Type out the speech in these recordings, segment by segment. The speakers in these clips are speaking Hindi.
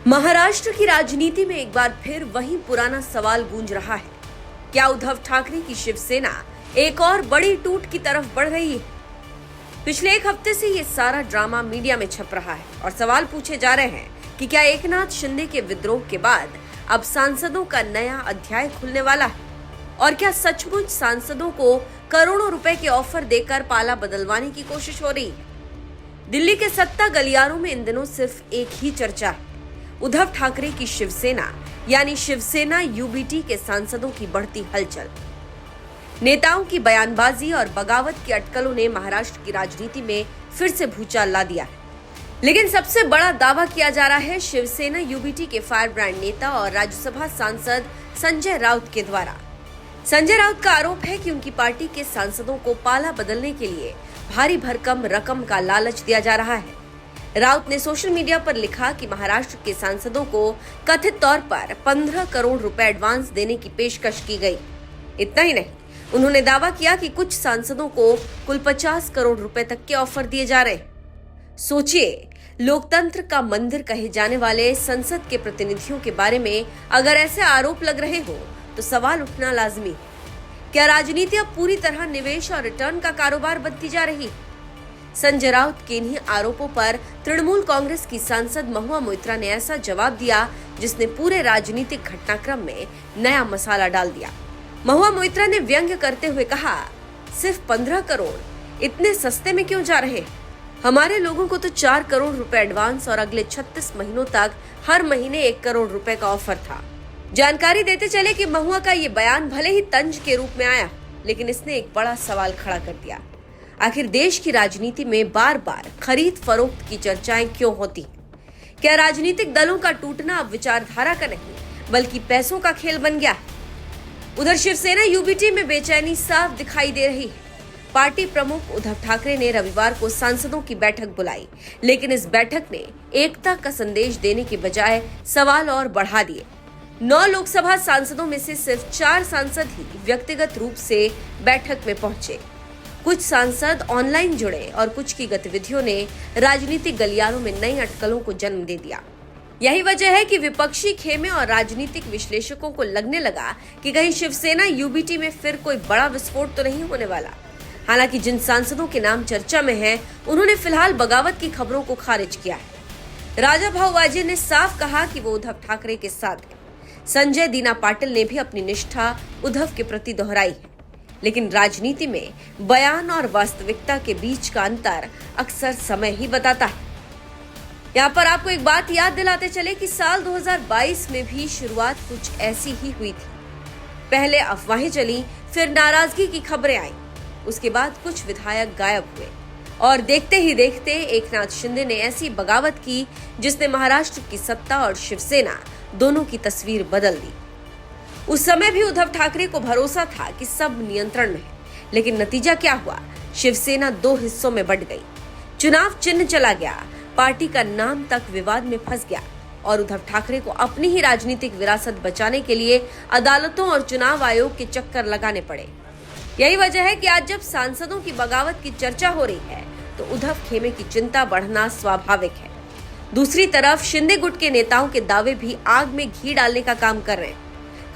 महाराष्ट्र की राजनीति में एक बार फिर वही पुराना सवाल गूंज रहा है। क्या उद्धव ठाकरे की शिवसेना एक और बड़ी टूट की तरफ बढ़ रही है? पिछले एक हफ्ते से ये सारा ड्रामा मीडिया में छप रहा है और सवाल पूछे जा रहे हैं कि क्या एकनाथ शिंदे के विद्रोह के बाद अब सांसदों का नया अध्याय खुलने वाला है और क्या सचमुच सांसदों को करोड़ों रुपए के ऑफर देकर पाला बदलवाने की कोशिश हो रही है? दिल्ली के सत्ता गलियारों में इन दिनों सिर्फ एक ही चर्चा है, उद्धव ठाकरे की शिवसेना यानी शिवसेना यूबीटी के सांसदों की बढ़ती हलचल। नेताओं की बयानबाजी और बगावत की अटकलों ने महाराष्ट्र की राजनीति में फिर से भूचाल ला दिया है। लेकिन सबसे बड़ा दावा किया जा रहा है शिवसेना यूबीटी के फायर ब्रांड नेता और राज्यसभा सांसद संजय राउत के द्वारा। संजय राउत का आरोप है कि उनकी पार्टी के सांसदों को पाला बदलने के लिए भारी भरकम रकम का लालच दिया जा रहा है। राउत ने सोशल मीडिया पर लिखा कि महाराष्ट्र के सांसदों को कथित तौर पर 15 करोड़ रुपए एडवांस देने की पेशकश की गई। इतना ही नहीं, उन्होंने दावा किया कि कुछ सांसदों को कुल 50 करोड़ रुपए तक के ऑफर दिए जा रहे हैं। सोचिए, लोकतंत्र का मंदिर कहे जाने वाले संसद के प्रतिनिधियों के बारे में अगर ऐसे आरोप लग रहे हो तो सवाल उठना लाजमी है। क्या राजनीति अब पूरी तरह निवेश और रिटर्न का कारोबार बनती जा रही? संजय राउत के इन्हीं आरोपों पर तृणमूल कांग्रेस की सांसद महुआ मोइत्रा ने ऐसा जवाब दिया जिसने पूरे राजनीतिक घटनाक्रम में नया मसाला डाल दिया। महुआ मोइत्रा ने व्यंग्य करते हुए कहा, सिर्फ 15 करोड़ इतने सस्ते में क्यों जा रहे? हमारे लोगों को तो 4 करोड़ रुपए एडवांस और अगले 36 महीनों तक हर महीने 1 करोड़ रुपए का ऑफर था। जानकारी देते चले कि महुआ का ये बयान भले ही तंज के रूप में आया, लेकिन इसने एक बड़ा सवाल खड़ा कर दिया। आखिर देश की राजनीति में बार बार खरीद फरोख्त की चर्चाएं क्यों होती हैं? क्या राजनीतिक दलों का टूटना अब विचारधारा का नहीं बल्कि पैसों का खेल बन गया है? उधर शिवसेना यूबीटी में बेचैनी साफ दिखाई दे रही है। पार्टी प्रमुख उद्धव ठाकरे ने रविवार को सांसदों की बैठक बुलाई, लेकिन इस बैठक ने एकता का संदेश देने के बजाय सवाल और बढ़ा दिए। 9 लोकसभा सांसदों में से सिर्फ 4 सांसद ही व्यक्तिगत रूप से बैठक में पहुंचे। कुछ सांसद ऑनलाइन जुड़े और कुछ की गतिविधियों ने राजनीतिक गलियारों में नई अटकलों को जन्म दे दिया। यही वजह है कि विपक्षी खेमे और राजनीतिक विश्लेषकों को लगने लगा कि कहीं शिवसेना यूबीटी में फिर कोई बड़ा विस्फोट तो नहीं होने वाला। हालांकि जिन सांसदों के नाम चर्चा में हैं, उन्होंने फिलहाल बगावत की खबरों को खारिज किया है। राजा भाऊ वाजे ने साफ कहा कि वो उद्धव ठाकरे के साथ है। संजय दीना पाटिल ने भी अपनी निष्ठा उद्धव के प्रति दोहराई है। लेकिन राजनीति में बयान और वास्तविकता के बीच का अंतर अक्सर समय ही बताता है। यहाँ पर आपको एक बात याद दिलाते चले कि साल 2022 में भी शुरुआत कुछ ऐसी ही हुई थी। पहले अफवाहें चली, फिर नाराजगी की खबरें आई, उसके बाद कुछ विधायक गायब हुए और देखते ही देखते एकनाथ शिंदे ने ऐसी बगावत की जिसने महाराष्ट्र की सत्ता और शिवसेना दोनों की तस्वीर बदल दी। उस समय भी उद्धव ठाकरे को भरोसा था कि सब नियंत्रण में है, लेकिन नतीजा क्या हुआ? शिवसेना 2 हिस्सों में बंट गई, चुनाव चिन्ह चला गया, पार्टी का नाम तक विवाद में फंस गया और उद्धव ठाकरे को अपनी ही राजनीतिक विरासत बचाने के लिए अदालतों और चुनाव आयोग के चक्कर लगाने पड़े। यही वजह है कि आज जब सांसदों की बगावत की चर्चा हो रही है तो उद्धव खेमे की चिंता बढ़ना स्वाभाविक है। दूसरी तरफ शिंदे गुट के नेताओं के दावे भी आग में घी डालने का काम कर रहे हैं।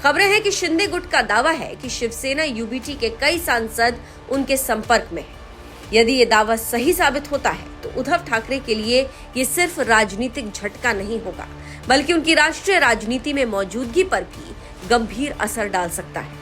खबरें हैं कि शिंदे गुट का दावा है कि शिवसेना यूबीटी के कई सांसद उनके संपर्क में हैं। यदि ये दावा सही साबित होता है तो उद्धव ठाकरे के लिए ये सिर्फ राजनीतिक झटका नहीं होगा, बल्कि उनकी राष्ट्रीय राजनीति में मौजूदगी पर भी गंभीर असर डाल सकता है।